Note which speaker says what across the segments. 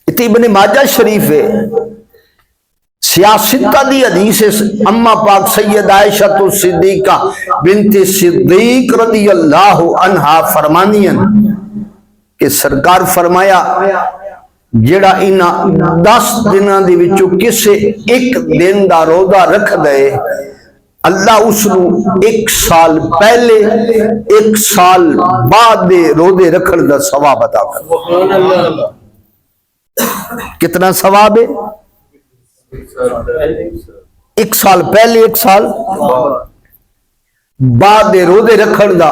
Speaker 1: ابن ماجہ شریف ہے سیاستہ دی حدیث اما پاک سید عائشہ صدیقہ بنت صدیق رضی اللہ عنہا فرمانیاں کہ سرکار فرمایا جڑا انہاں 10 دنوں دے وچوں کسے ایک دن دا روزہ رکھ دے اللہ اس نو 1 سال پہلے 1 سال بعد دے روزے رکھن دا ثواب عطا کرے۔ کتنا ثواب ہے؟ 1 سال پہلے 1 سال بعد دے روزے رکھن دا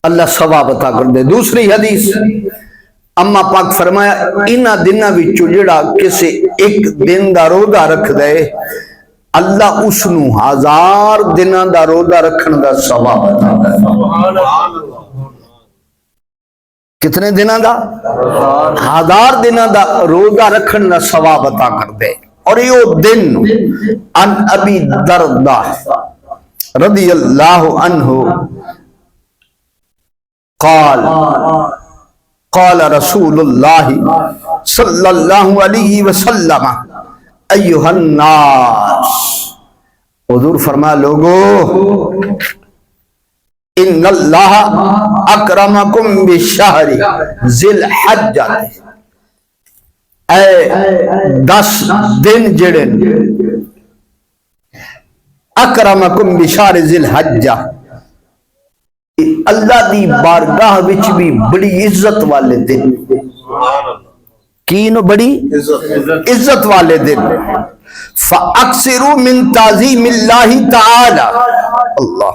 Speaker 1: اللہ ثواب عطا کر دے۔ دوسری حدیث اما پاک فرمایا انہاں دنوں وچوں جڑا کسے ایک دن دا روزہ رکھ دے اللہ اس نو 1000 دنوں دا روزہ رکھن دا ثواب عطا کرے۔ کتنے دنوں دا؟ 1000 دنوں دا روزہ رکھن دا ثواب عطا کر دے۔ اور یہ دن ان ابی دردہ رضی اللہ عنہ قال رسول اللہ صلی اللہ علیہ وسلم ایہا الناس، حضور فرمایا لوگو ان اللہ اکرمکم بشہر ذی الحجہ، اے 10 دن جڑے اکرمکم بشہر ذی الحجہ اللہ دی بارگاہ وچ بھی بڑی عزت والے دن، کینو بڑی عزت والے دن، فاکثروا من تعظیم اللہ تعالی، اللہ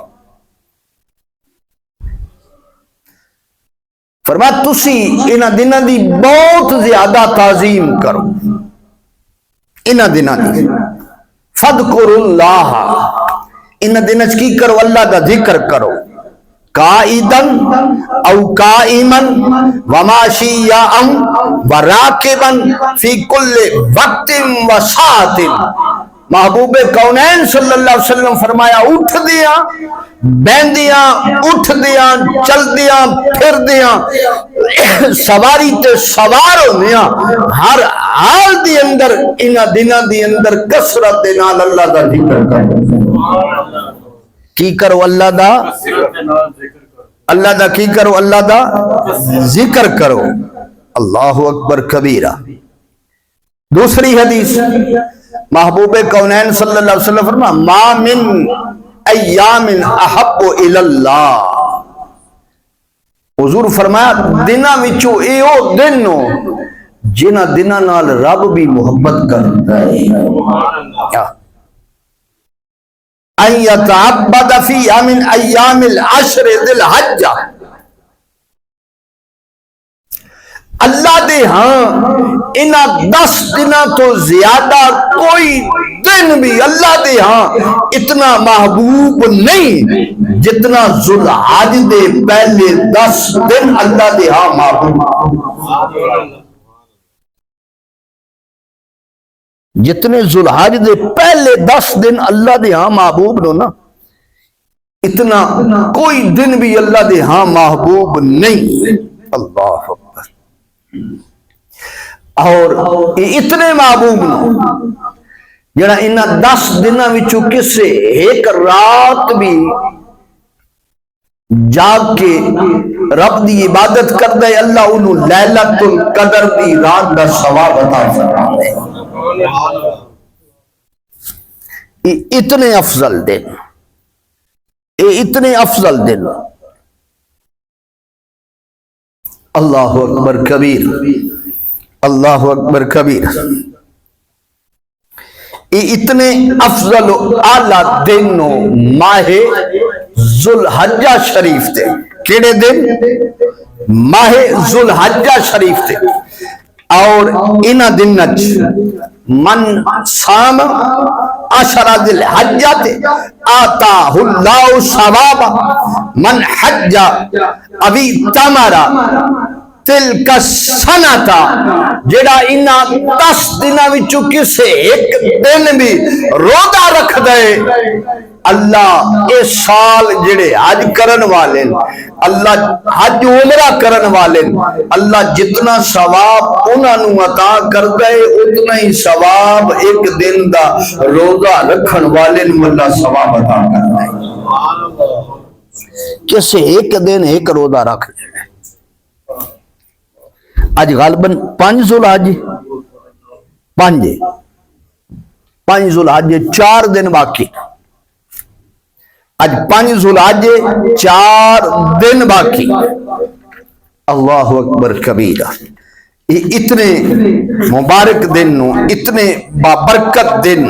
Speaker 1: فرمایا تسی انہاں دنوں دی بہت زیادہ تعظیم کرو، انہاں دنوں دی فذکروا اللہ، انہاں دنوں کی کرو اللہ دا ذکر کرو، قائدن او قائمن وماشیاء وراکبن فی کل وقت و ساعت۔ محبوب کونین صلی اللہ علیہ وسلم فرمایا اٹھ دیاں بیندیاں اٹھ دیاں چل دیاں پھر دیاں سواری تے سوار ہوندیاں ہر حال دی اندر انہاں دنوں دی اندر کثرت دے نال اللہ دا ذکر کرو۔ کی کرو اللہ دا؟ اللہ دا کی کرو؟ اللہ دا ذکر کرو۔ اللہ اکبر کبیرہ۔ دوسری حدیث محبوب کونین صلی اللہ علیہ وسلم فرمایا ما من ایام احب الی اللہ، حضور فرمایا دنوں وچوں ایہو دن ہو جنہاں دنوں نال رب بھی محبت کرتا ہے، ان یتعبد فی من ایام العشر ذی الحجہ، اللہ دے ہاں انہاں 10 دنوں تو زیادہ کوئی دن بھی اللہ دے ہاں اتنا محبوب نہیں جتنا ذوالحج دے پہلے 10 دن اللہ دے ہاں محبوب، جتنے ذوالحج دے پہلے 10 دن اللہ دے ہاں محبوب نو نا اتنا کوئی دن بھی اللہ دے ہاں محبوب نہیں۔ اللہ اکبر۔ اور اتنے محبوب نو جڑا انہاں 10 دنوں وچوں کسے ایک رات بھی جاگ کے رب دی عبادت کر دے اللہ انہوں لیلۃ القدر دی رات دا ثواب عطا فرمائے۔ اتنے افضل دن، اتنے افضل دن، اللہ اکبر کبیر، اللہ اکبر کبیر۔ اتنے افضل و اعلیٰ دن ماہ ذوالحجہ شریف تھے۔ کیڑے دن؟ ماہ ذوالحجہ شریف تھے۔ اور انہ دنچ من سام عشر ذی الحجہ آتاہ اللہ ثواب من حج ابی تمرا تلک السنۃ جڑا انہاں 10 دناں وچوں کسے ایک دن بھی روزہ رکھ دے اللہ اے سال جڑے حج کرن والے اللہ حج عمرہ کرن والے اللہ جتنا ثواب انہاں نوں عطا کردا ہے اتنا ہی ثواب ایک دن دا روزہ رکھن والے نوں اللہ ثواب عطا کردا ہے سبحان اللہ کسے ایک دن ایک روزہ رکھ لے اج غالباً 5 ذوالحج 5 ذوالحج 4 دن باقی اج 5 ذوالحج 4 دن باقی اللہ اکبر کبیرہ اتنے مبارک دن اتنے بابرکت دن